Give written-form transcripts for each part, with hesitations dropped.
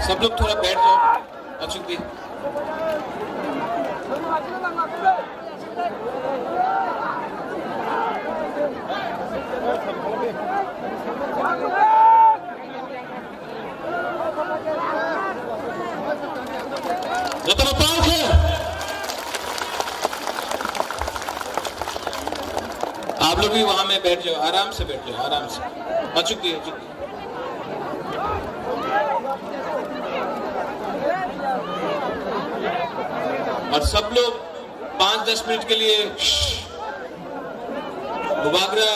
सब लोग थोड़ा बैठ जाओ। अचूक भी आप लोग भी वहां में बैठ जाओ, आराम से बैठ जाओ, आराम से। अचूक भी और सब लोग 5-10 मिनट के लिए बुबागरा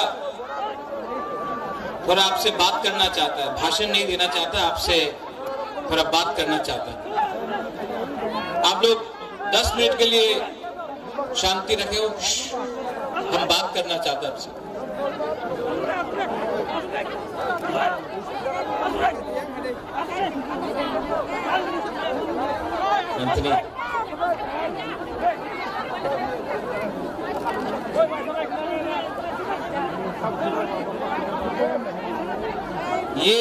थोड़ा आपसे बात करना चाहता है, भाषण नहीं देना चाहता, आपसे थोड़ा बात करना चाहता है। आप लोग 10 मिनट के लिए शांति रखे हो, हम बात करना चाहते हैं आपसे। एंथनी ये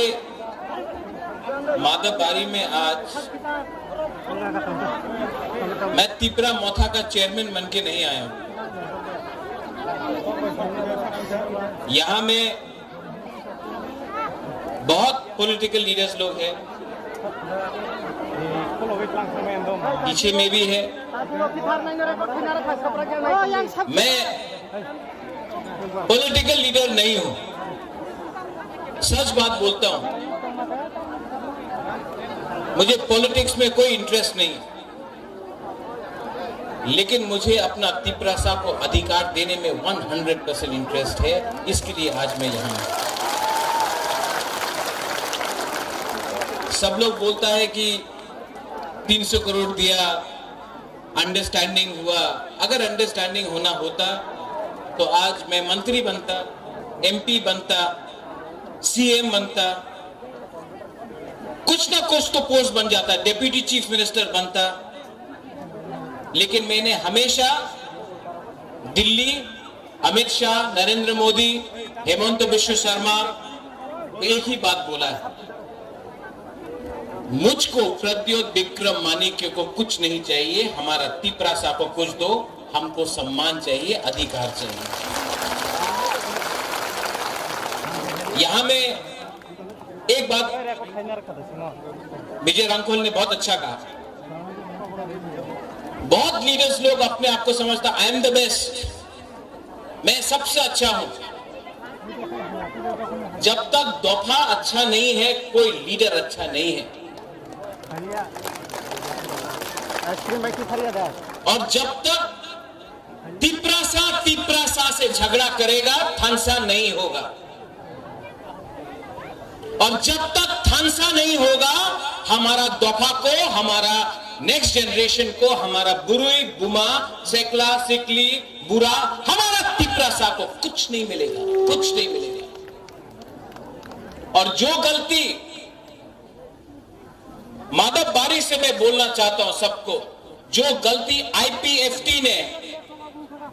माधवबारी में आज मैं तिपरा मोथा का चेयरमैन बन के नहीं आया हूं। यहां में बहुत पॉलिटिकल लीडर्स लोग हैं, पीछे में भी है। मैं पॉलिटिकल लीडर नहीं हूं, सच बात बोलता हूं। मुझे पॉलिटिक्स में कोई इंटरेस्ट नहीं, लेकिन मुझे अपना तिपरासा को अधिकार देने में 100% इंटरेस्ट है। इसके लिए आज मैं यहां हूं। सब लोग बोलता है कि 300 करोड़ दिया, अंडरस्टैंडिंग हुआ। अगर अंडरस्टैंडिंग होना होता तो आज मैं मंत्री बनता, एमपी बनता, सीएम बनता, कुछ ना कुछ तो पोस्ट बन जाता, डेप्यूटी चीफ मिनिस्टर बनता। लेकिन मैंने हमेशा दिल्ली, अमित शाह, नरेंद्र मोदी, हेमंत बिश्व शर्मा एक ही बात बोला है, मुझको प्रद्योत विक्रम मानिक्य को कुछ नहीं चाहिए, हमारा तिपरासा को कुछ दो, हमको सम्मान चाहिए, अधिकार चाहिए। यहां में एक बात विजय रामखोल ने बहुत अच्छा कहा। बहुत लीडर्स लोग अपने आप को समझता आई एम द बेस्ट, मैं सबसे अच्छा हूं। जब तक दफा अच्छा नहीं है, कोई लीडर अच्छा नहीं है। और जब तक तिपरासा से झगड़ा करेगा, थानसा नहीं होगा। और जब तक थानसा नहीं होगा, हमारा दफा को, हमारा नेक्स्ट जनरेशन को, हमारा बुरुई, बुमा, सेकला, सिकली, बुरा, हमारा तिपरासा को कुछ नहीं मिलेगा, कुछ नहीं मिलेगा। और जो गलती माधवबारी से मैं बोलना चाहता हूं सबको, जो गलती आईपीएफटी ने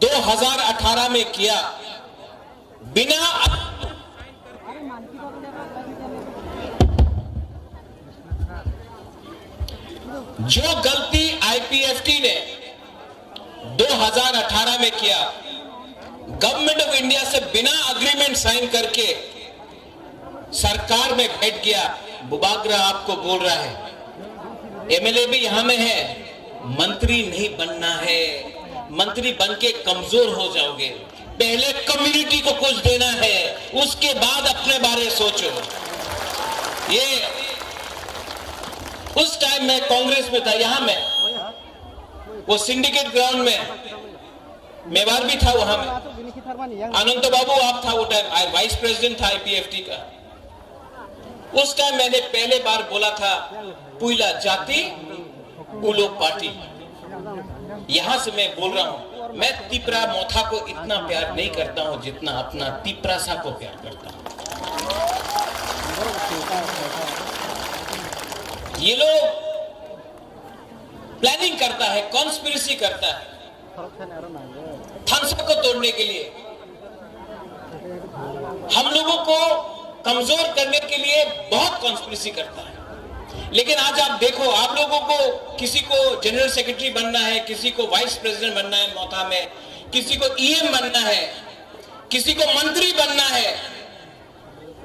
2018 में किया, बिना जो गलती आईपीएफटी ने 2018 में किया, गवर्नमेंट ऑफ इंडिया से बिना एग्रीमेंट साइन करके सरकार में बैठ गया। बुबागरा आपको बोल रहा है, एमएलए भी यहां में है, मंत्री नहीं बनना है, मंत्री बन के कमजोर हो जाओगे। पहले कम्युनिटी को कुछ देना है, उसके बाद अपने बारे सोचो। ये उस टाइम मैं कांग्रेस में था, यहां में वो सिंडिकेट ग्राउंड में मेवार भी था, वहां में अनंत बाबू आप था, वो टाइम वाइस प्रेसिडेंट था आईपीएफटी का। उस टाइम मैंने पहले बार बोला था, पुइला जाति उलो पार्टी। यहां से मैं बोल रहा हूं, मैं तिपरा मोथा को इतना प्यार नहीं करता हूं जितना अपना तिपरासा को प्यार करता हूं। ये लोग प्लानिंग करता है, कॉन्स्पिरेसी करता है थानसा को तोड़ने के लिए, हम लोगों को कमजोर करने के लिए बहुत कॉन्स्पिरेसी करता है। लेकिन आज आप देखो, आप लोगों को किसी को जनरल सेक्रेटरी बनना है, किसी को वाइस प्रेसिडेंट बनना है मोथा में, किसी को ईएम बनना है, किसी को मंत्री बनना है।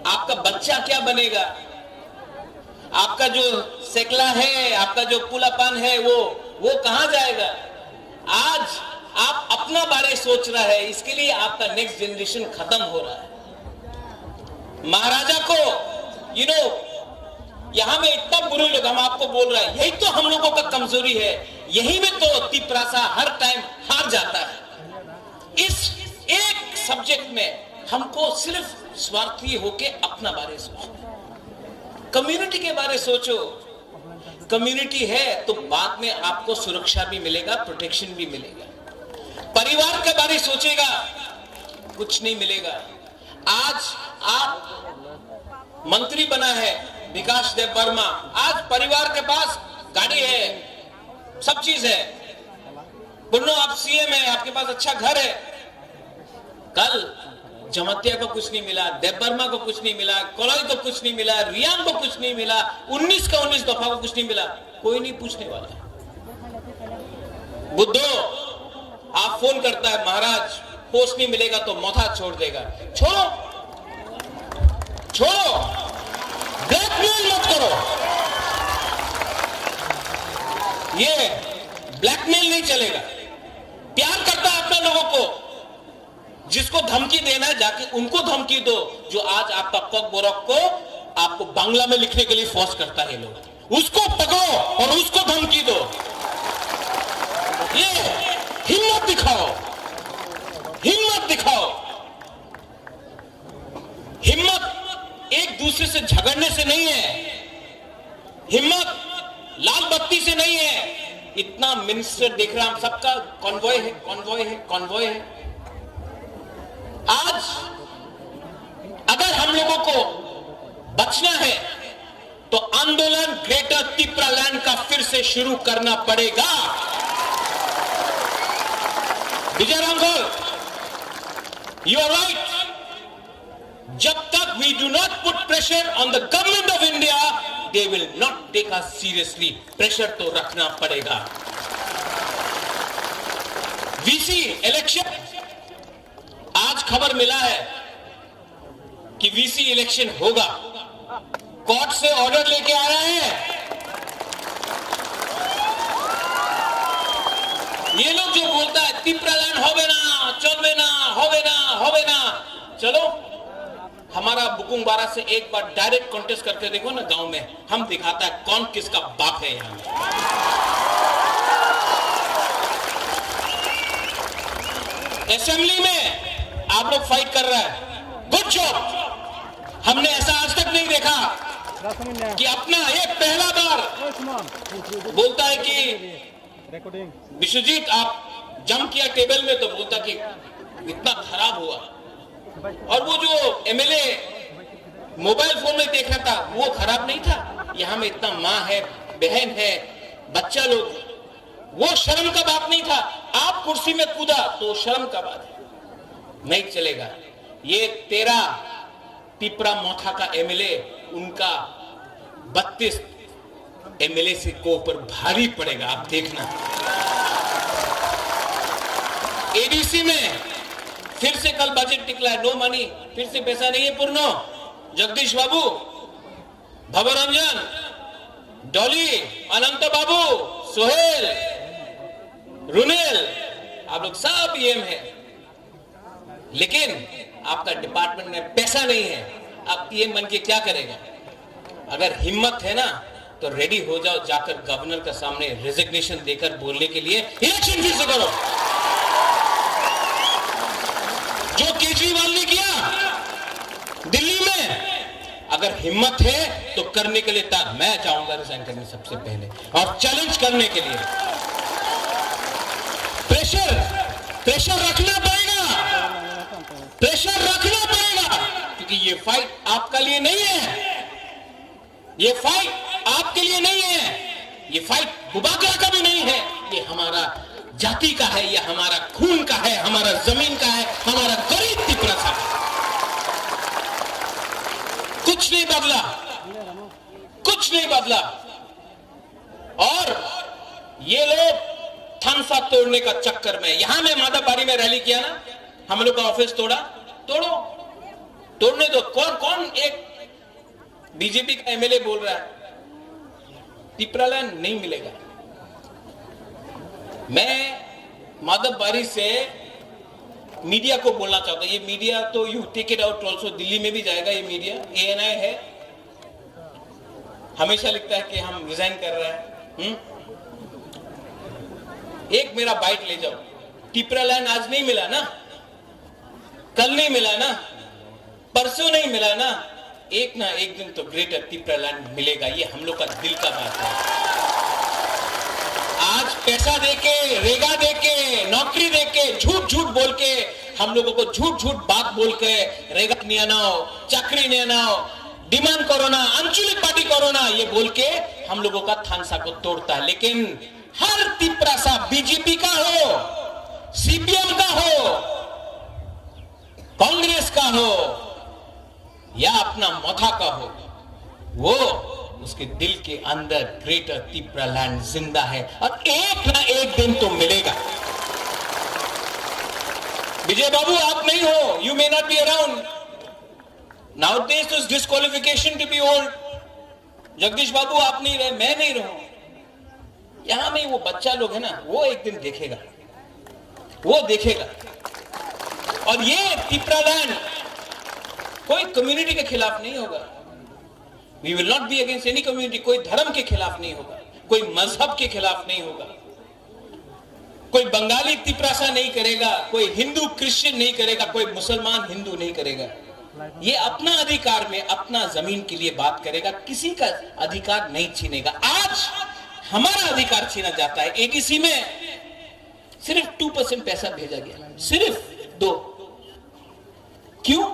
आपका बच्चा क्या बनेगा? आपका जो सेकला है, आपका जो पुलापन है, वो कहां जाएगा? आज आप अपना बारे सोच रहा है, इसके लिए आपका नेक्स्ट जनरेशन खत्म हो रहा है। महाराजा को यहां में इतना बुरे लोग, हम आपको बोल रहे हैं, यही तो हम लोगों का कमजोरी है। यही में तो तिपरासा हर टाइम हार जाता है। इस एक सब्जेक्ट में हमको सिर्फ स्वार्थी होके अपना बारे सोचो, कम्युनिटी के बारे सोचो। कम्युनिटी है तो बाद में आपको सुरक्षा भी मिलेगा, प्रोटेक्शन भी मिलेगा। परिवार के बारे सोचेगा, कुछ नहीं मिलेगा। आज आप मंत्री बना है विकास देव वर्मा, आज परिवार के पास गाड़ी है, सब चीज है। पुन्नो आप सीएम है, आपके पास अच्छा घर है। कल जमतिया को कुछ नहीं मिला, देव वर्मा को कुछ नहीं मिला, कोलाई को कुछ नहीं मिला, रियांग को कुछ नहीं मिला, 19 का 19 दफा को कुछ नहीं मिला, कोई नहीं पूछने वाला। बुद्धो आप फोन करता है, महाराज पोस्ट नहीं मिलेगा तो मोथा छोड़ देगा। छोड़ो, ब्लैकमेल मत करो। ये ब्लैकमेल नहीं चलेगा। प्यार करता है अपने लोगों को, जिसको धमकी देना है जाके उनको धमकी दो। जो आज आपका पग बोरक को आपको बांग्ला में लिखने के लिए फोर्स करता है लोग, उसको पकड़ो और उसको धमकी दो। ये हिम्मत दिखाओ, हिम्मत दिखाओ। हिम्मत एक दूसरे से झगड़ने से नहीं है, हिम्मत लाल बत्ती से नहीं है। इतना मिनिस्टर देख रहा, हम सबका कॉन्वॉय है, कॉन्वॉय है, कॉन्वॉय है। आज अगर हम लोगों को बचना है तो आंदोलन ग्रेटर तिप्रालैंड का फिर से शुरू करना पड़ेगा। Vijay Ramgol, you are right. जब तक we do not put pressure on the government of India, they will not take us seriously. Pressure तो रखना पड़ेगा। वीसी इलेक्शन, आज खबर मिला है कि वीसी इलेक्शन होगा। कोर्ट से ऑर्डर लेके आ रहे हैं। ये लोग जो बोलता है तिप्रालैंड होवे ना, चलवे ना, होवे ना, होवे ना, चलो हमारा बुकुंग बारा से एक बार डायरेक्ट कॉन्टेस्ट करके देखो ना गांव में, हम दिखाता है कौन किसका बाप है। यहां असेंबली में आप लोग फाइट कर रहे हैं, गुड जॉब। हमने ऐसा आज तक नहीं देखा कि अपना ये पहला बार बोलता है कि विश्वजीत आप जंप किया टेबल में, तो बोलता कि इतना खराब हुआ। और वो जो एमएलए मोबाइल फोन में देख रहा था वो खराब नहीं था। यहां में इतना माँ है, बहन है, बच्चा लोग, वो शर्म का बात नहीं था। आप कुर्सी में कूदा तो शर्म का बात है, नहीं चलेगा। ये 13 तिपरा मोथा का एमएलए, उनका 32 एमएलए से को ऊपर भारी पड़ेगा, आप देखना। एडीसी में फिर से कल बजट निकला है, नो मनी, फिर से पैसा नहीं है। पूर्णो, जगदीश बाबू, भवरंजन, डॉली, अनंत बाबू, सोहेल, रुनेल, आप लोग सब ईएम है, लेकिन आपका डिपार्टमेंट में पैसा नहीं है। आप ईएम बन के क्या करेगा? अगर हिम्मत है ना तो रेडी हो जाओ, जाकर गवर्नर के सामने रेजिग्नेशन देकर बोलने के लिए इलेक्शन फिर से करो, जो केजरीवाल ने किया दिल्ली में। अगर हिम्मत है तो करने के लिए तैयार। मैं चाहूंगा रिजाइन करने सबसे पहले और चैलेंज करने के लिए। प्रेशर रखना पड़ेगा, प्रेशर रखना पड़ेगा, क्योंकि ये फाइट आपका लिए नहीं है, ये फाइट आपके लिए नहीं है, ये फाइट बुबाकरा का भी नहीं है। ये हमारा जाति का है, ये हमारा खून का है, हमारा जमीन का है, हमारा गरीब तिपरा का है। कुछ नहीं बदला, कुछ नहीं बदला। तोड़ने का चक्कर में, यहां में माधवबाड़ी में रैली किया ना, हम लोग का ऑफिस तोड़ा, तोड़ो, तोड़ने दो। कौन कौन एक बीजेपी का एमएलए बोल रहा है टिपरालैंड नहीं मिलेगा। मैं माधवबाड़ी से मीडिया को बोलना चाहता हूं, ये मीडिया तो you take it out also, Delhi में भी जाएगा ये मीडिया, एएनआई है, हमेशा लिखता है कि हम रिजाइन कर रहे हैं। एक मेरा बाइट ले जाओ, टिपरालैंड आज नहीं मिला ना, कल नहीं मिला ना, परसों नहीं मिला ना, एक ना एक दिन तो ग्रेटर टिपरालैंड मिलेगा। ये हम लोग का दिल का बात है। आज पैसा देके, रेगा देके, नौकरी देके, झूठ झूठ बोल के हम लोगों को झूठ झूठ बात बोल के रेगा नहीं आनाओ, चाकरी नहीं आनाओ, डिमांड कोरोना, आंचलिक पार्टी कोरोना, ये बोल के हम लोगों का थानसा को तोड़ता है। लेकिन हर तिपरासा बीजेपी का हो, सीपीएम का हो, कांग्रेस का हो या अपना मथा का हो, वो उसके दिल के अंदर ग्रेटर टिपरालैंड जिंदा है और एक ना एक दिन तो मिलेगा। विजय बाबू आप नहीं हो, you may not be around nowadays, is disqualification to be old. Jagdish बाबू आप नहीं रहे, मैं नहीं रहूं, यहां में वो बच्चा लोग है ना, वो एक दिन देखेगा, वो देखेगा। और ये टिपरालैंड कोई कम्युनिटी के खिलाफ नहीं होगा, we will not be against any community, कोई धर्म के खिलाफ नहीं होगा, कोई मजहब के खिलाफ नहीं होगा, कोई बंगाली तिपरासा नहीं करेगा, कोई हिंदू क्रिश्चियन नहीं करेगा, कोई मुसलमान हिंदू नहीं करेगा। ये अपना अधिकार में अपना जमीन के लिए बात करेगा, किसी का अधिकार नहीं छीनेगा। आज हमारा अधिकार छीना जाता है। एडीसी में सिर्फ 2% पैसा भेजा गया, सिर्फ 2। क्यों?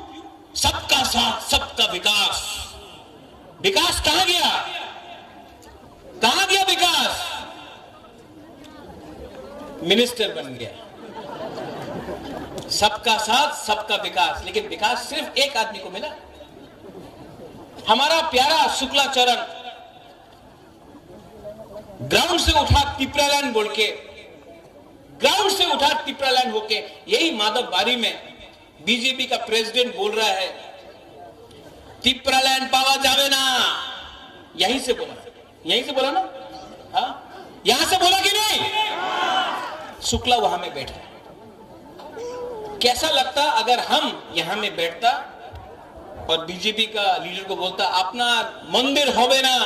सबका साथ, सबका विकास। विकास कहां गया? कहां गया विकास? मिनिस्टर बन गया। सबका साथ, सबका विकास, लेकिन विकास सिर्फ एक आदमी को मिला। हमारा प्यारा शुक्लाचरण ग्राउंड से उठा टिपरालैंड बोल के, ग्राउंड से उठा टिपरालैंड होके, यही माधवबाड़ी में बीजेपी का प्रेसिडेंट बोल रहा है टिपरालैंड पावा जावे ना। यहीं से बोला, यहीं से बोला ना, हाँ यहां से बोला कि नहीं? शुक्ला वहां में बैठा। कैसा लगता अगर हम यहां में बैठता और बीजेपी का लीडर को बोलता अपना मंदिर होवे ना।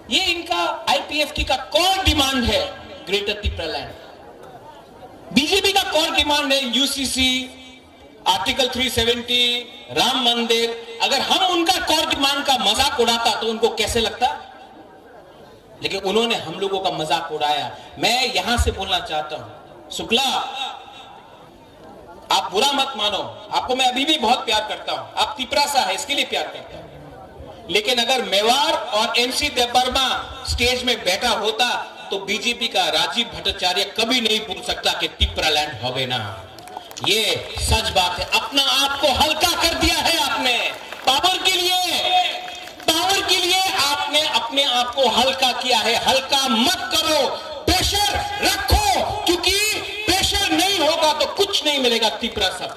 ये इनका आईपीएफटी का कौन डिमांड है? ग्रेटर टिपरालैंड। बीजेपी का कौन डिमांड है? यूसीसी, आर्टिकल 370, राम मंदिर। अगर हम उनका कौन डिमांड का मजाक उड़ाता तो उनको कैसे लगता? लेकिन उन्होंने हम लोगों का मजाक उड़ाया। मैं यहां से बोलना चाहता हूं, शुक्ला आप बुरा मत मानो, आपको मैं अभी भी बहुत प्यार करता हूं, आप तिपरासा है इसके लिए प्यार करता हूं। लेकिन अगर मेवाड़ और एमसी देवबर्मा स्टेज में बैठा होता तो बीजेपी का राजीव भट्टाचार्य कभी नहीं बोल सकता कि टिपरालैंड होवे ना। ये सच बात है। अपना आप को हल्का कर दिया है आपने, पावर के लिए आपने अपने आप को हल्का किया है। हल्का मत करो, प्रेशर रखो, क्योंकि प्रेशर नहीं होगा तो कुछ नहीं मिलेगा तिपरासा।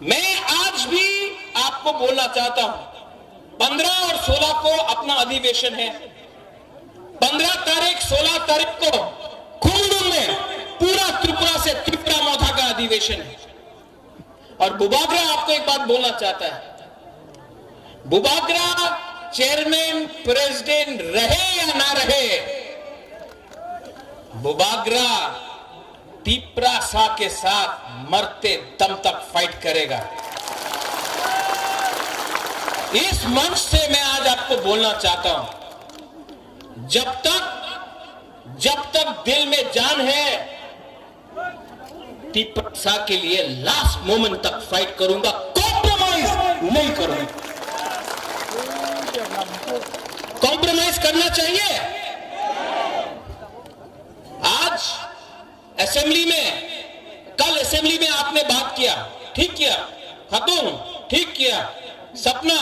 मैं आज भी आपको बोलना चाहता हूं, 15 और 16 को अपना अधिवेशन है। 15 तारीख 16 तारीख को खुमडुम में पूरा त्रिपुरा से त्रिपुरा मौधा का अधिवेशन है। और बुबागरा आपको एक बात बोलना चाहता है, बुबागरा चेयरमैन प्रेसिडेंट रहे या ना रहे, बुबागरा तिपरासा के साथ मरते दम तक फाइट करेगा। इस मंच से मैं आज आपको बोलना चाहता हूं, जब तक दिल में जान है, तिपरासा के लिए लास्ट मोमेंट तक फाइट करूंगा, कॉम्प्रोमाइज नहीं करूंगा। कॉम्प्रोमाइज करना चाहिए। आज असेंबली में, कल असेंबली में आपने बात किया, ठीक किया, खातून ठीक किया, सपना,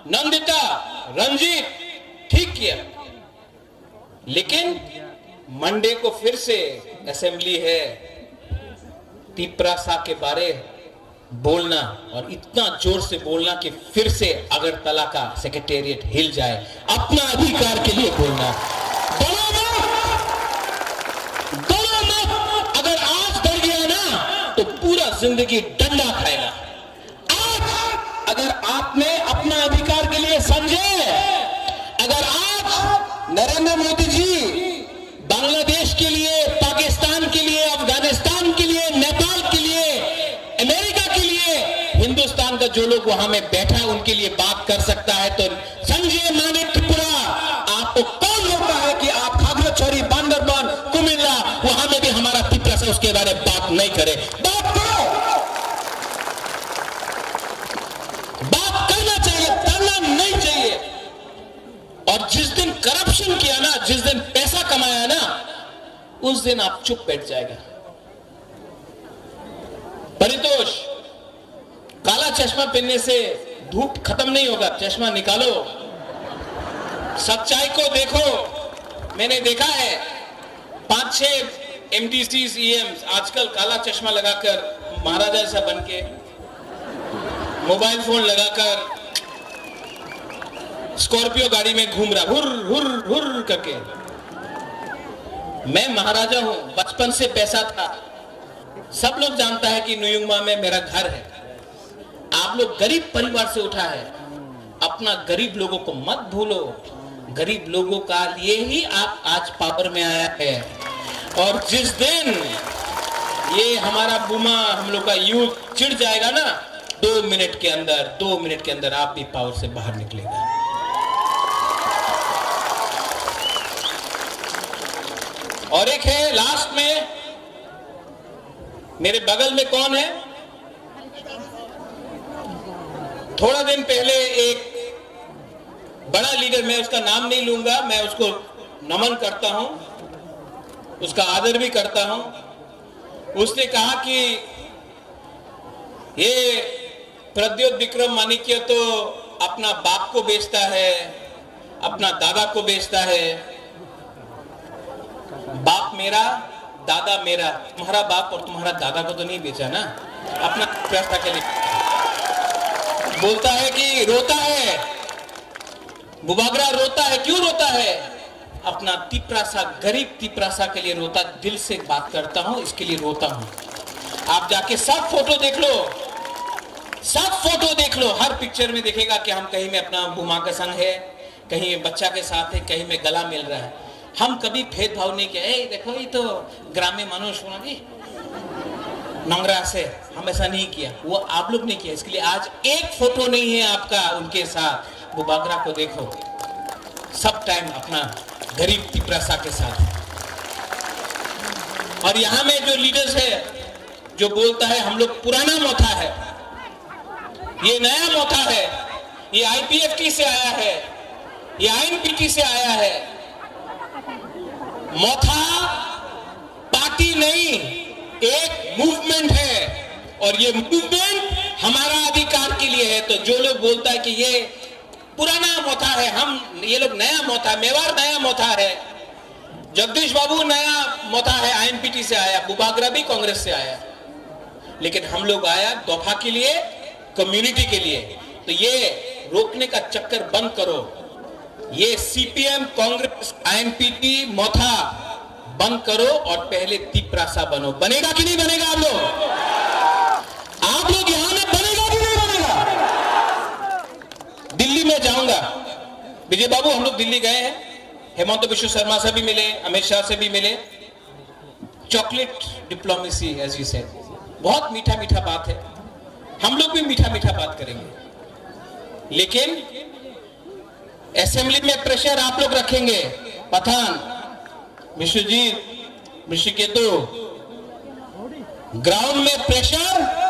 नंदिता, रंजीत ठीक किया, लेकिन मंडे को फिर से असेंबली है, तिपरासा के बारे बोलना और इतना जोर से बोलना कि फिर से अगरतला का सेक्रेटेरिएट हिल जाए, अपना अधिकार के लिए बोलना। दोनों अगर आज डर गया ना तो पूरा जिंदगी डंडा खाएगा। आज अगर आपने अपना अधिकार के लिए समझे, अगर आज नरेंद्र मोदी जी बांग्लादेश के लिए, पाकिस्तान के लिए, अफगानिस्तान के लिए, नेपाल के लिए, अमेरिका के लिए, हिंदुस्तान का जो लोग वहां में बैठा है उनके लिए बात कर सकता है, तो संजय मानिक त्रिपुरा, आपको कौन रोकता है कि आप खागड़ाछड़ी, बांदरबान, कुमिल्ला, वहां में भी हमारा तिपरासा उसके बारे में बात नहीं करे? बात करो, बात करना चाहिए, करना नहीं चाहिए। और जिस दिन करप्शन किया ना, जिस दिन पैसा कमाया ना, उस दिन आप चुप बैठ जाएगा। परितोष, काला चश्मा पहनने से धूप खत्म नहीं होगा, चश्मा निकालो, सच्चाई को देखो। मैंने देखा है 5-6 MDCs, EMs आजकल काला चश्मा लगाकर, महाराजा ऐसा बनके, मोबाइल फोन लगाकर स्कॉर्पियो गाड़ी में घूम रहा, हुर हुर हुर करके। मैं महाराजा हूं, बचपन से पैसा था, सब लोग जानता है कि नुयुंगमा में मेरा घर है। आप लोग गरीब परिवार से उठा है, अपना गरीब लोगों को मत भूलो। गरीब लोगों का लिए ही आप आज पावर में आया है। और जिस दिन ये हमारा बुमा, हम लोग का यूथ चिढ़ जाएगा ना, 2 मिनट के अंदर आप भी पावर से बाहर निकलेगा। और एक है लास्ट में, मेरे बगल में कौन है? थोड़ा दिन पहले एक बड़ा लीडर, मैं उसका नाम नहीं लूंगा, मैं उसको नमन करता हूं, उसका आदर भी करता हूं। उसने कहा कि ये प्रद्योत विक्रम माणिक्य तो अपना बाप को बेचता है, अपना दादा को बेचता है। बाप मेरा, दादा मेरा, तुम्हारा बाप और तुम्हारा दादा को तो नहीं बेचा ना, अपना पैसा के लिए। बोलता है कि रोता है, बुबागरा रोता है, क्यों रोता है? अपना तिपरासा, गरीब तिपरासा के लिए रोता। दिल से बात करता हूं, इसके लिए रोता हूं। आप जाके सब फोटो देख लो, सब फोटो देख लो, हर पिक्चर में देखेगा कि हम कहीं में अपना बुमा का संग है, कहीं बच्चा के साथ है, कहीं में गला मिल रहा है। हम कभी भेदभाव नहीं किया, देखो ये तो ग्रामीण मनुष्य होना जी, नंगरा से, हम ऐसा नहीं किया। वो आप लोग ने किया, इसके लिए आज एक फोटो नहीं है आपका उनके साथ। बुबागरा को देखो, सब टाइम अपना गरीब तिपरासा के साथ। और यहां में जो लीडर्स है, जो बोलता है हम लोग पुराना मोथा है, ये नया मोथा है, ये IPFT से आया है, ये INPT से आया है। मोथा पार्टी नहीं, एक मूवमेंट है, और ये मूवमेंट हमारा अधिकार के लिए है। तो जो लोग बोलता है कि ये पुराना मोथा है, हम ये लोग नया मोथा, मेवाड़ नया मोथा है, जगदीश बाबू नया मोथा है, INPT से आया, बुबागरा भी कांग्रेस से आया, लेकिन हम लोग आया दफा के लिए, कम्युनिटी के लिए। तो ये रोकने का चक्कर बंद करो, ये CPM, कांग्रेस, INPT मोथा बंद करो और पहले तिपरासा बनो। बनेगा कि नहीं बनेगा? आप लोग यहां में बनेगा कि नहीं बनेगा? दिल्ली में जाऊंगा, विजय बाबू, हम लोग दिल्ली गए हैं, हेमंत बिश्व शर्मा से भी मिले, अमित शाह से भी मिले। Chocolate diplomacy, as you said, बहुत मीठा मीठा बात है, हम लोग भी मीठा मीठा बात करेंगे, लेकिन असेंबली में प्रेशर आप लोग रखेंगे। पठान, विश्वजीत, ऋषिकेतु, ग्राउंड में प्रेशर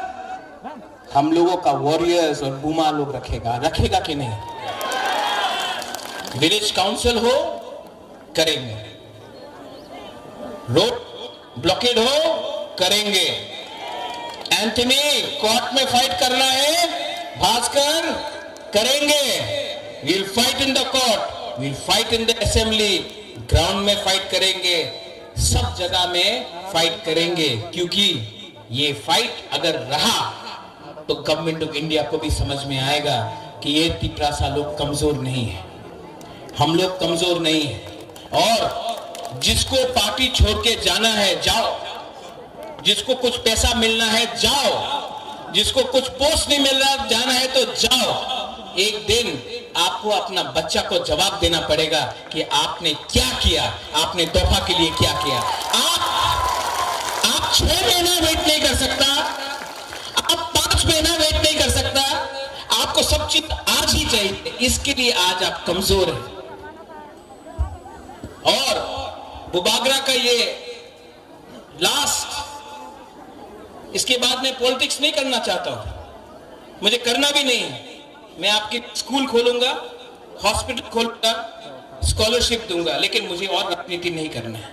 हम लोगों का वॉरियर्स और बुमा लोग रखेगा कि नहीं? विलेज काउंसिल हो, करेंगे, रोड ब्लॉकेड हो, करेंगे, एंथनी कोर्ट में फाइट करना है, भास्कर करेंगे, we'll fight in the court, we'll fight in the assembly, ground में फाइट करेंगे। सब जगह में फाइट करेंगे, क्योंकि ये फाइट अगर रहा तो गवर्नमेंट ऑफ इंडिया को भी समझ में आएगा कि ये तिपरासा लोग कमजोर नहीं है, हम लोग कमजोर नहीं है। और जिसको पार्टी छोड़ के जाना है जाओ, जिसको कुछ पैसा मिलना है जाओ, जिसको कुछ पोस्ट नहीं मिल रहा जाना है तो जाओ। एक दिन आपको अपना बच्चा को जवाब देना पड़ेगा कि आपने क्या किया, आपने तोहफा के लिए क्या किया। आप 6 महीना वेट नहीं कर सकता, आप 5 महीना वेट नहीं कर सकता, आपको सब चीज आज ही चाहिए। इसके लिए आज आप कमजोर हैं। और बुबागरा का ये लास्ट, इसके बाद मैं पॉलिटिक्स नहीं करना चाहता हूं, मुझे करना भी नहीं है। मैं आपकी स्कूल खोलूंगा, हॉस्पिटल खोलूंगा, स्कॉलरशिप दूंगा, लेकिन मुझे और राजनीति नहीं करना है,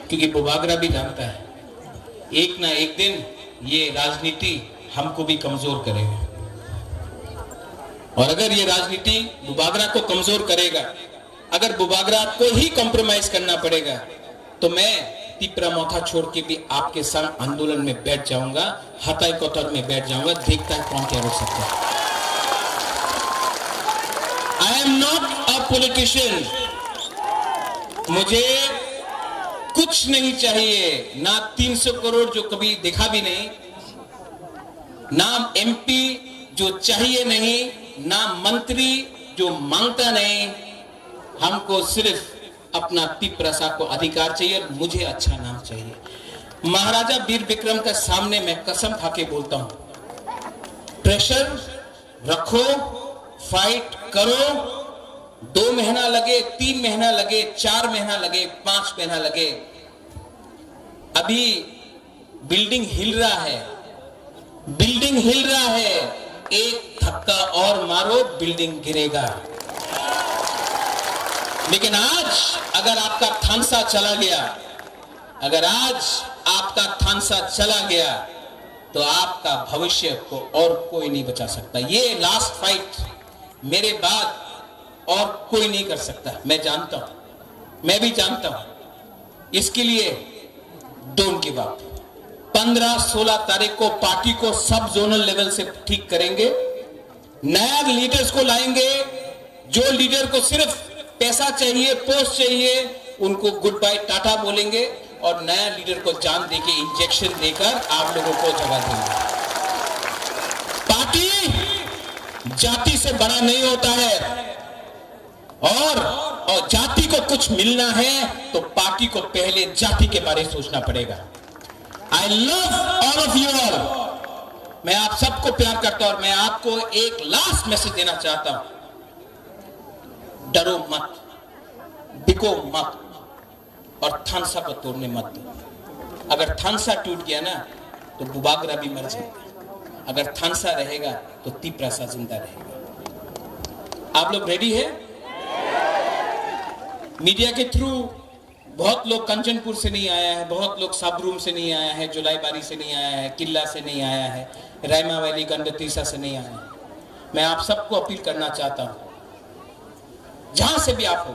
क्योंकि बुबागरा भी जानता है एक ना एक दिन ये राजनीति हमको भी कमजोर करेगा। और अगर ये राजनीति बुबागरा को कमजोर करेगा, अगर बुबागरा को ही कॉम्प्रोमाइज करना पड़ेगा, तो मैं तिपरामोथा छोड़ के भी आपके संग आंदोलन में बैठ जाऊंगा, हताई कोतर में बैठ जाऊंगा, देखता है कौन क्या रोक सकता है। I am not a politician, मुझे कुछ नहीं चाहिए, ना 300 करोड़ जो कभी देखा भी नहीं, ना एमपी जो चाहिए नहीं, ना मंत्री जो मांगता नहीं। हमको सिर्फ अपना तिपरासा को अधिकार चाहिए और मुझे अच्छा नाम चाहिए। महाराजा वीर विक्रम का सामने मैं कसम खा के बोलता हूं, प्रेशर रखो, फाइट करो, 2 महीना लगे, 3 महीना लगे, 4 महीना लगे, 5 महीना लगे। अभी बिल्डिंग हिल रहा है, बिल्डिंग हिल रहा है, एक धक्का और मारो बिल्डिंग गिरेगा। लेकिन आज अगर आपका थानसा चला गया, अगर आज आपका थानसा चला गया, तो आपका भविष्य को और कोई नहीं बचा सकता। ये लास्ट फाइट मेरे बाद और कोई नहीं कर सकता, मैं जानता हूं, मैं भी जानता हूं। इसके लिए डोंट गिव अप। 15-16 तारीख को पार्टी को सब जोनल लेवल से ठीक करेंगे, नया लीडर्स को लाएंगे। जो लीडर को सिर्फ पैसा चाहिए, पोस्ट चाहिए, उनको गुड बाय टाटा बोलेंगे, और नया लीडर को जान देके इंजेक्शन देकर आप लोगों को जगह देंगे। पार्टी जाति से बड़ा नहीं होता है, और जाति को कुछ मिलना है तो पार्टी को पहले जाति के बारे में सोचना पड़ेगा। I love all of you all, मैं आप सबको प्यार करता हूं, और मैं आपको एक लास्ट मैसेज देना चाहता हूं, डरो मत, बिको मत, और थानसा को तोड़ने मत दो। अगर थानसा टूट गया ना तो बुबागरा भी मर जाएगा, अगर थानसा रहेगा तो तिपरासा जिंदा रहेगा। आप लोग रेडी है? मीडिया के थ्रू बहुत लोग कंचनपुर से नहीं आया है, बहुत लोग साबरूम से नहीं आया है, जुलाईबारी से नहीं आया है, किला से नहीं आया है, रायमा वैली गंडतीसा से नहीं आया है। मैं आप सबको अपील करना चाहता हूं, जहां से भी आप हो,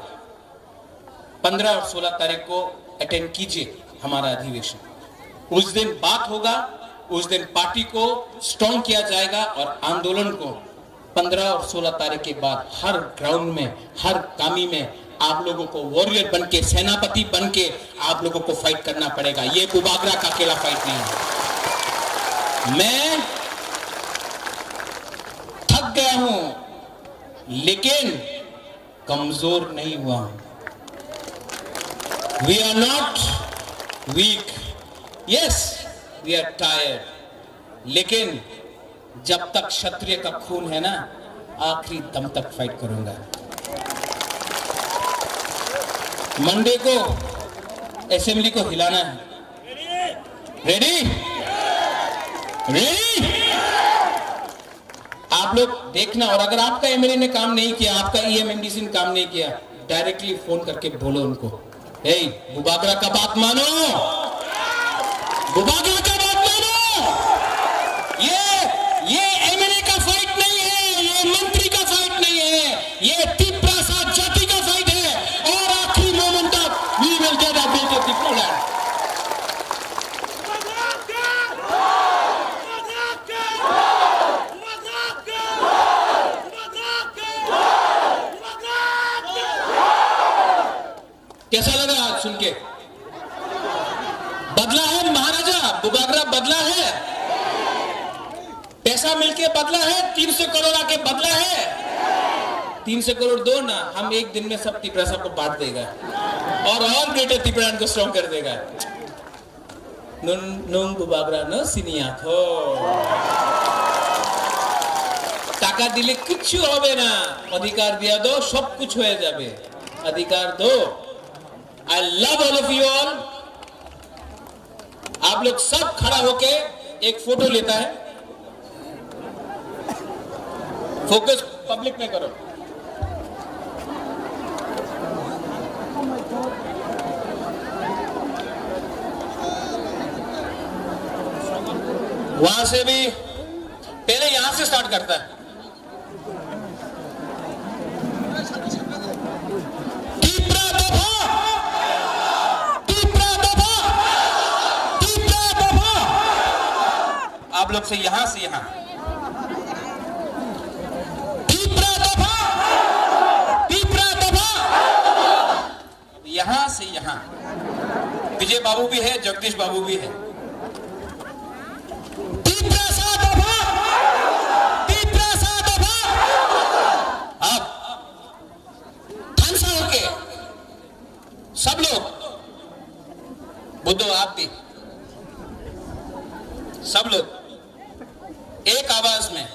15 और 16 तारीख को अटेंड कीजिए हमारा अधिवेशन। उस दिन बात होगा, उस दिन पार्टी को स्ट्रॉन्ग किया जाएगा, और आंदोलन को 15 और 16 तारीख के बाद हर ग्राउंड में, हर कामी में आप लोगों को वॉरियर बन के, सेनापति बन के आप लोगों को फाइट करना पड़ेगा। ये बुबागरा का अकेला फाइट नहीं है। मैं थक गया हूं, लेकिन कमजोर नहीं हुआ हूं। We are not weak. Yes, we are tired. लेकिन जब तक क्षत्रिय का खून है ना, आखिरी दम तक फाइट करूंगा। मंडे को असेंबली को हिलाना है। रेडी? रेडी? आप लोग देखना, और अगर आपका एमएलए ने काम नहीं किया, आपका ईएमएमडीसी ने काम नहीं किया, डायरेक्टली फोन करके बोलो उनको, हे बुबागरा का बात मानो, बुबागरा का बात मानो। ये एमएलए का फाइट नहीं है, ये मंत्री का फाइट नहीं है, ये तिपरासा जाति का फाइट है। और आखिरी मोमेंट तक we will get a bill of the कैसा लगा आज सुन के? बदला है महाराजा, बुबागरा बदला है, पैसा मिलके बदला है, 300 करोड़ आके बदला है। 300 करोड़ दो ना, हम एक दिन में सब त्रिपुरा सबको बांट देगा और ग्रेटर त्रिपुरा को स्ट्रॉन्ग कर देगा। নুন বুবাগরা ন সিনিয়া থো টাকা দিলে কিচ্ছু হবে না, अधिकार दिया दो सब कुछ हो जाए, अधिकार दो। I love all of you all. आप लोग सब खड़ा होके एक फोटो लेता है, फोकस पब्लिक में करो। वहां से भी पहले यहां से स्टार्ट करता है। आप लोग से यहां यहां से यहां विजय बाबू भी है, जगदीश बाबू भी है। अब थानसा होके सब लोग, बुद्धो आप भी, सब लोग एक आवाज में